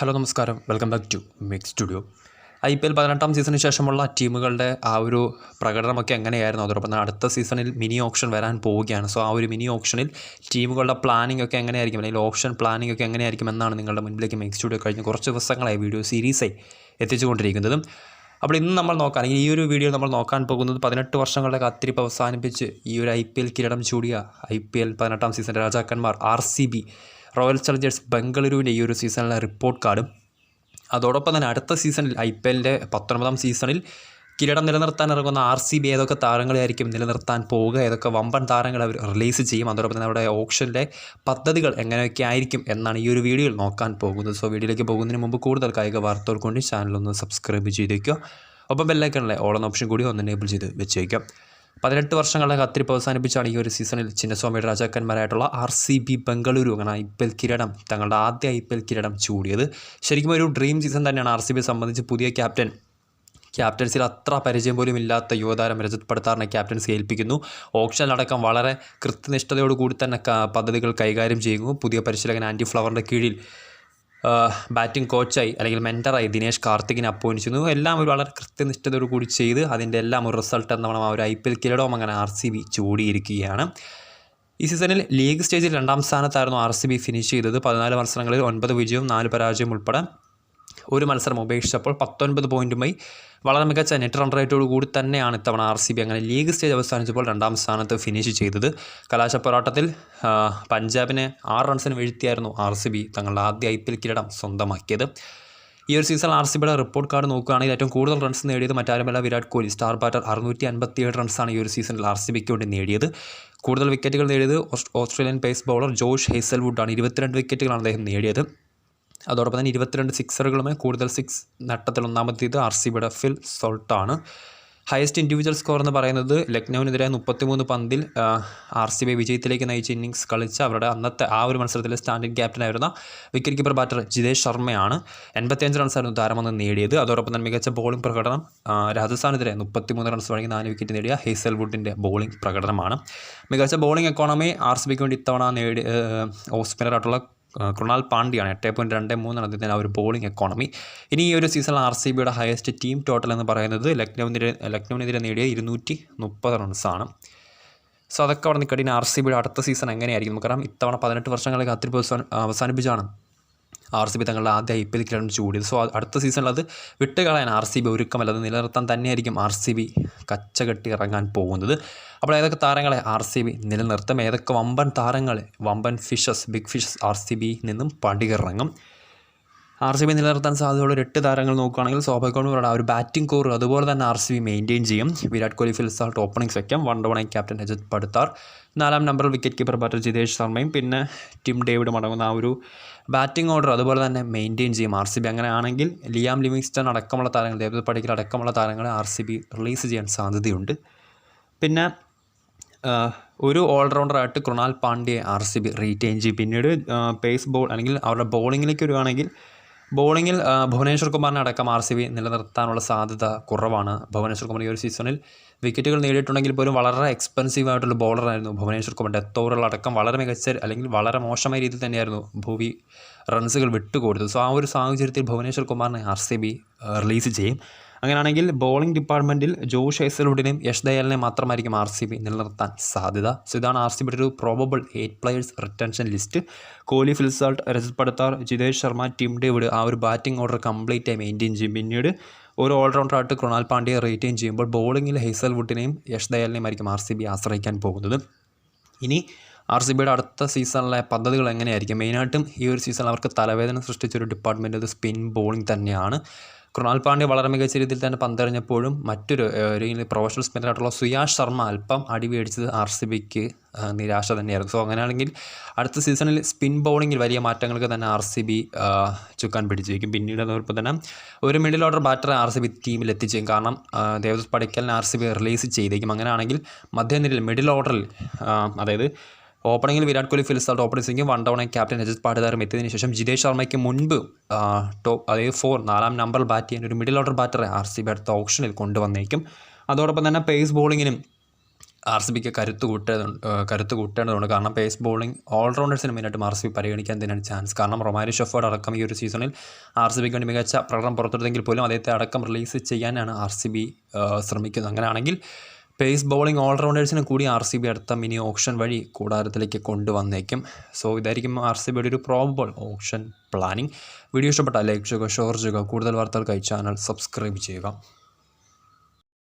Hello നമസ്കാരം, welcome back to mix studio. IPL 18-ാം സീസണിന് ശേഷമുള്ള ടീമുകളുടെ ആ ഒരു പ്രകടനമൊക്കെ എങ്ങനെയായിരുന്നു? അതോടൊപ്പം തന്നെ അടുത്ത സീസണിൽ മിനി ഓപ്ഷൻ വരാൻ പോവുകയാണ്. സോ ആ ഒരു മിനി ഓപ്ഷനിൽ ടീമുകളുടെ പ്ലാനിംഗ് ഒക്കെ എങ്ങനെയായിരിക്കും, അല്ലെങ്കിൽ ഓപ്ഷൻ പ്ലാനിംഗ് ഒക്കെ എങ്ങനെയായിരിക്കും എന്നാണ് നിങ്ങളുടെ മുൻപിലേക്ക് മിക്സ് സ്റ്റുഡിയോ കഴിഞ്ഞ കുറച്ച് ദിവസങ്ങളായി വീഡിയോ സീരീസായി എത്തിച്ചുകൊണ്ടിരിക്കുന്നതും. അപ്പോൾ ഇന്ന് നമ്മൾ നോക്കാൻ, അല്ലെങ്കിൽ ഈ ഒരു വീഡിയോ നമ്മൾ നോക്കാൻ പോകുന്നത് 18 വർഷങ്ങളുടെ കാത്തിരിപ്പ് അവസാനിപ്പിച്ച് ഈ ഒരു IPL കിരീടം ചൂടിയ IPL 18-ാം സീസൺ രാജാക്കന്മാർ RCB റോയൽ ചലഞ്ചേഴ്സ് ബംഗളൂരുവിൻ്റെ ഈ ഒരു സീസണിലെ റിപ്പോർട്ട് കാർഡും, അതോടൊപ്പം തന്നെ അടുത്ത സീസണിൽ IPLൻ്റെ 19-ാം സീസണിൽ കിരീടം നിലനിർത്താൻ ഇറങ്ങുന്ന RCB ഏതൊക്കെ താരങ്ങളെയായിരിക്കും നിലനിർത്താൻ പോവുക, ഏതൊക്കെ വമ്പൻ താരങ്ങൾ അവർ റിലീസ് ചെയ്യും, അതോടൊപ്പം തന്നെ അവിടെ ഓപ്ഷനിലെ പദ്ധതികൾ എങ്ങനെയൊക്കെ ആയിരിക്കും എന്നാണ് ഈ ഒരു വീഡിയോയിൽ നോക്കാൻ പോകുന്നത്. സോ വീഡിയോയിലേക്ക് പോകുന്നതിന് മുമ്പ് കൂടുതൽ കായിക വാർത്തകൾ കൊണ്ട് ചാനലൊന്ന് സബ്സ്ക്രൈബ് ചെയ്തേക്കുക. ഒപ്പം ബെല്ലൈക്കണിലെ ഓൾ എന്ന ഓപ്ഷൻ കൂടി ഒന്ന് എനേബിൾ ചെയ്ത് വെച്ചേക്കാം. 18 വർഷങ്ങളുടെ കാത്തിരിപ്പ് അവസാനിപ്പിച്ചാണ് ഈ ഒരു സീസണിൽ ചിന്നസ്വാമിയുടെ രാജാക്കന്മാരായിട്ടുള്ള RCB ബംഗളൂരു അങ്ങനെ IPL കിരീടം, തങ്ങളുടെ ആദ്യ IPL കിരീടം ചൂടിയത്. ശരിക്കും ഒരു ഡ്രീം സീസൺ തന്നെയാണ് RCB സംബന്ധിച്ച്. പുതിയ ക്യാപ്റ്റൻസിൽ അത്ര പരിചയം പോലും ഇല്ലാത്ത യുവതാരം രജത് പടിത്താറിനെ ക്യാപ്റ്റൻസി ഏൽപ്പിക്കുന്നു. ഓപ്ഷനിലടക്കം വളരെ കൃത്യനിഷ്ഠതയോടുകൂടി തന്നെ പദ്ധതികൾ കൈകാര്യം ചെയ്യുന്നു. പുതിയ പരിശീലകൻ ആൻഡി ഫ്ലവറിൻ്റെ കീഴിൽ ബാറ്റിംഗ് കോച്ചായി അല്ലെങ്കിൽ മെൻറ്ററായി ദിനേശ് കാർത്തികിനെ അപ്പോയിൻറ്റ് ചെയ്യുന്നു. എല്ലാം ഒരു വളരെ കൃത്യനിഷ്ഠതയോട് കൂടി ചെയ്ത് അതിൻ്റെ എല്ലാം ഒരു റിസൾട്ട് എന്നോണം ആ ഒരു IPL കിരീടവും അങ്ങനെ RCB ചൂടിയിരിക്കുകയാണ്. ഈ സീസണിൽ ലീഗ് സ്റ്റേജിൽ 2-ാം സ്ഥാനത്തായിരുന്നു RCB ഫിനിഷ് ചെയ്തത്. 14 മത്സരങ്ങളിൽ 9 വിജയവും 4 പരാജയം ഉൾപ്പെടെ ഒരു മത്സരം ഉപേക്ഷിച്ചപ്പോൾ 19 പോയിൻറ്റുമായി വളരെ മികച്ച നെറ്റ് റൺ റേറ്റോട് കൂടി തന്നെയാണ് ഇത്തവണ RCB അങ്ങനെ ലീഗ് സ്റ്റേജ് അവസാനിച്ചപ്പോൾ 2-ാം സ്ഥാനത്ത് ഫിനിഷ് ചെയ്തത്. കലാശപ്പോരാട്ടത്തിൽ പഞ്ചാബിനെ 6 റൺസിന് വീഴ്ത്തിയായിരുന്നു RCB തങ്ങളുടെ ആദ്യ IPL കിരീടം സ്വന്തമാക്കിയത്. ഈ ഒരു സീസൺ RCBയുടെ റിപ്പോർട്ട് കാർഡ് നോക്കുകയാണെങ്കിൽ ഏറ്റവും കൂടുതൽ റൺസ് നേടിയത് മറ്റാരുമല്ല, വിരാട് കോഹ്ലി. സ്റ്റാർ ബാറ്റർ 657 റൺസാണ് ഈ ഒരു സീസണിൽ RCBക്ക് വേണ്ടി നേടിയത്. കൂടുതൽ വിക്കറ്റുകൾ നേടിയത് ഓസ്ട്രേലിയൻ പേസ് ബൗളർ ജോഷ് ഹേസൽവുഡാണ്. 22 വിക്കറ്റുകളാണ് അദ്ദേഹം നേടിയത്. അതോടൊപ്പം തന്നെ 22 സിക്സറുകളുമായി കൂടുതൽ സിക്സ് നട്ടത്തിൽ ഒന്നാമത്തേത് RCBയുടെ ഫിൽ സോൾട്ടാണ്. ഹയസ്റ്റ് ഇൻഡിവിജ്വൽ സ്കോർ എന്ന് പറയുന്നത് ലക്നൌവിനെതിരെ 33 പന്തിൽ RCB വിജയത്തിലേക്ക് നയിച്ച ഇന്നിങ്സ് കളിച്ച അവരുടെ അന്നത്തെ ആ ഒരു മത്സരത്തിലെ സ്റ്റാൻഡിംഗ് ക്യാപ്റ്റനായിരുന്ന വിക്കറ്റ് കീപ്പർ ബാറ്റർ ജിതേഷ് ശർമ്മയാണ്. 85 റൺസായിരുന്നു താരമെന്ന് നേടിയത്. അതോടൊപ്പം തന്നെ മികച്ച ബോളിംഗ് പ്രകടനം രാജസ്ഥാനെതിരെ 33 റൺസ് വഴങ്ങി 4 വിക്കറ്റ് നേടിയ ഹേസൽവുഡിൻ്റെ ബോളിംഗ് പ്രകടനമാണ്. മികച്ച ബോളിംഗ് എക്കോണമി RCBക്ക് വേണ്ടി ഇത്തവണ ഓഫ് സ്പിന്നറായിട്ടുള്ള കൃണാൽ പാണ്ഡ്യയാണ്. 8.23 അദ്ദേഹത്തിന് ആ ഒരു ബോളിംഗ് എക്കോണമി. ഇനി ഈ ഒരു സീസണിൽ RCBയുടെ ഹയസ്റ്റ് ടീം ടോട്ടൽ എന്ന് പറയുന്നത് ലക്നൌവിനെതിരെ നേടിയ 230 റൺസാണ്. സോ അതൊക്കെ അവിടെ നിൽക്കട്ടെ. ഇനി RCBയുടെ അടുത്ത സീസൺ എങ്ങനെയായിരിക്കും നമുക്കറിയാം. ഇത്തവണ 18 വർഷങ്ങളെ കാത്തിരിപ്പ് അവസാനിപ്പിച്ചാണ് RCB തങ്ങളുടെ ആദ്യ IPL കിരീടം ചൂടിയത്. സോ അടുത്ത സീസണിൽ അത് വിട്ടുകളയാൻ RCB ഒരുക്കമല്ല, അത് നിലനിർത്താൻ തന്നെയായിരിക്കും RCB കച്ചകെട്ടി ഇറങ്ങാൻ പോകുന്നത്. അപ്പോൾ ഏതൊക്കെ താരങ്ങളെ RCB നിലനിർത്തും, ഏതൊക്കെ വമ്പൻ താരങ്ങൾ, വമ്പൻ ബിഗ് ഫിഷസ് RCB നിന്നും പടിയിറങ്ങും. RCB നിലനിർത്താൻ സാധ്യതയുള്ള 8 താരങ്ങൾ നോക്കുകയാണെങ്കിൽ സ്വാഭാവികമായിട്ടും ആ ഒരു ബാറ്റിംഗ് കോർ അതുപോലെ തന്നെ RCB മെയിൻറ്റെയിൻ ചെയ്യും. Virat Kohli, Phil Salt opening സെക്കം, 1 ക്യാപ്റ്റൻ രജത് പടിത്താർ, 4-ാം നമ്പറിൽ വിക്കറ്റ് കീപ്പർ ബാറ്റർ ജിതേഷ് ശർമ്മയും പിന്നെ ടിം ഡേവിഡും അടങ്ങുന്ന ആ ഒരു ബാറ്റിംഗ് ഓർഡർ അതുപോലെ തന്നെ മെയിൻറ്റെയിൻ ചെയ്യും RCB. അങ്ങനെയാണെങ്കിൽ ലിയാം ലിവിങ്സ്റ്റൺ അടക്കമുള്ള താരങ്ങൾ, ദേവദത്ത് പടിക്കൽ അടക്കമുള്ള താരങ്ങളെ RCB റിലീസ് ചെയ്യാൻ സാധ്യതയുണ്ട്. പിന്നെ ഒരു ഓൾറൗണ്ടറായിട്ട് കൃണാൽ പാണ്ഡ്യയെ RCB റീറ്റെയിൻ ചെയ്യും. പിന്നീട് പേസ് ബോൾ അല്ലെങ്കിൽ അവരുടെ ബോളിങ്ങിലേക്ക് വരുവാണെങ്കിൽ ബോളിങ്ങിൽ ഭുവനേശ്വർ കുമാറിനെ അടക്കം RCB നിലനിർത്താനുള്ള സാധ്യത കുറവാണ്. ഭുവനേശ്വർ കുമാർ ഈ ഒരു സീസണിൽ വിക്കറ്റുകൾ നേടിയിട്ടുണ്ടെങ്കിൽ പോലും വളരെ എക്സ്പെൻസീവ് ആയിട്ടുള്ള ബോളറായിരുന്നു ഭുവനേശ്വർ കുമാർ. ഡെത്ത് ഓവറുകളടക്കം വളരെ മികച്ച അല്ലെങ്കിൽ വളരെ മോശമായ രീതിയിൽ തന്നെയായിരുന്നു ഭൂവി റൺസുകൾ വിട്ടുകൊടുത്തത്. സോ ആ ഒരു സാഹചര്യത്തിൽ ഭുവനേശ്വർ കുമാറിനെ RCB റിലീസ് ചെയ്യും. അങ്ങനെയാണെങ്കിൽ ബോളിംഗ് ഡിപ്പാർട്ട്മെൻറ്റിൽ ജോഷ് ഹേസൽവുഡിനെയും യഷ് ദയാലിനെയും മാത്രമായിരിക്കും RCB നിലനിർത്താൻ സാധ്യത. സോ ഇതാണ് RCBയുടെ ഒരു probable 8 players retention list. Kohli, Phil Salt, Rajat Patidar, Jitesh Sharma, Tim David ആ ഒരു ബാറ്റിംഗ് ഓർഡർ കംപ്ലീറ്റായി മെയിൻറ്റെയിൻ ചെയ്യും. പിന്നീട് ഒരു ഓൾറൗണ്ടറായിട്ട് കൃണാൽ പാണ്ഡ്യയെ റീറ്റെയിൻ ചെയ്യുമ്പോൾ ബോളിങ്ങിൽ ഹേസൽവുഡിനെയും യഷ് ദയാലിനെയും ആയിരിക്കും RCB ആശ്രയിക്കാൻ പോകുന്നത്. ഇനി RCBയുടെ അടുത്ത സീസണിലെ പദ്ധതികൾ എങ്ങനെയായിരിക്കും? മെയിനായിട്ടും ഈ ഒരു സീസണിൽ അവർക്ക് തലവേദന സൃഷ്ടിച്ചൊരു ഡിപ്പാർട്ട്മെൻറ്റ് അത് സ്പിൻ ബോളിംഗ് തന്നെയാണ്. കൃണാൽ പാണ്ഡ്യ വളരെ മികച്ച രീതിയിൽ തന്നെ പന്തെറിഞ്ഞപ്പോഴും മറ്റൊരു പ്രൊഫഷണൽ സ്പിന്നറായിട്ടുള്ള സുയാഷ് ശർമ്മ അല്പം അടി മേടിച്ചത് RCBക്ക് നിരാശ തന്നെയായിരുന്നു. സോ അങ്ങനെയാണെങ്കിൽ അടുത്ത സീസണിൽ സ്പിൻ ബോളിങ്ങിൽ വലിയ മാറ്റങ്ങൾക്ക് തന്നെ RCB ചുക്കാൻ പിടിച്ചിരിക്കും. പിന്നീട് അതോടൊപ്പം തന്നെ ഒരു മിഡിൽ ഓർഡർ ബാറ്ററെ RCB ടീമിൽ എത്തിച്ചേക്കും. കാരണം ദേവദത്ത് പടിക്കലിനെ RCB റിലീസ് ചെയ്തേക്കും. അങ്ങനെയാണെങ്കിൽ മധ്യനിരയിൽ മിഡിൽ ഓർഡറിൽ അതായത് ഓപ്പണിങ്ങിൽ Virat Kohli, Phil Salt opening സിംഗും 1 ക്യാപ്റ്റൻ രജത് പടിത്താറും എത്തിയതിനു ശേഷം ജിതേഷ് ശർമ്മയ്ക്ക് മുൻപ് അതായത് 4-4 നമ്പറിൽ ബാറ്റ് ചെയ്യാൻ ഒരു മിഡിൽ ഓർഡർ ബാറ്ററെ RCB അടുത്ത ഓപ്ഷനിൽ കൊണ്ടുവന്നേക്കും. അതോടൊപ്പം തന്നെ പേസ് ബോളിങ്ങിനും RCBക്ക് കരുത്ത് കൂട്ടേണ്ടതുണ്ട്. കാരണം പേസ് ബോളിംഗ് ഓൾറൗണ്ടേഴ്സിന് മെയിനായിട്ടും RCB പരിഗണിക്കാൻ തന്നെയാണ് ചാൻസ്. കാരണം റൊമാരിയോ ഷെഫേർഡ് അടക്കം ഈ ഒരു സീസണിൽ RCBക്ക് വേണ്ടി മികച്ച പ്രകടനം പുറത്തെടുത്തെങ്കിൽ പോലും അദ്ദേഹത്തെ അടക്കം റിലീസ് ചെയ്യാനാണ് RCB ശ്രമിക്കുന്നത്. അങ്ങനെയാണെങ്കിൽ പേസ് ബോളിംഗ് ഓൾറൗണ്ടേഴ്സിന് കൂടി RCB അടുത്ത മിനി ഓപ്ഷൻ വഴി കൂടാരത്തിലേക്ക് കൊണ്ടുവന്നേക്കും. സോ ഇതായിരിക്കും RCBയുടെ ഒരു പ്രോബബിൾ ഓപ്ഷൻ പ്ലാനിങ്. വീഡിയോ ഇഷ്ടപ്പെട്ടാൽ ലൈക്ക് ചെയ്യുക, ഷെയർ ചെയ്യുക. കൂടുതൽ വാർത്തകൾക്കായി ചാനൽ സബ്സ്ക്രൈബ് ചെയ്യുക.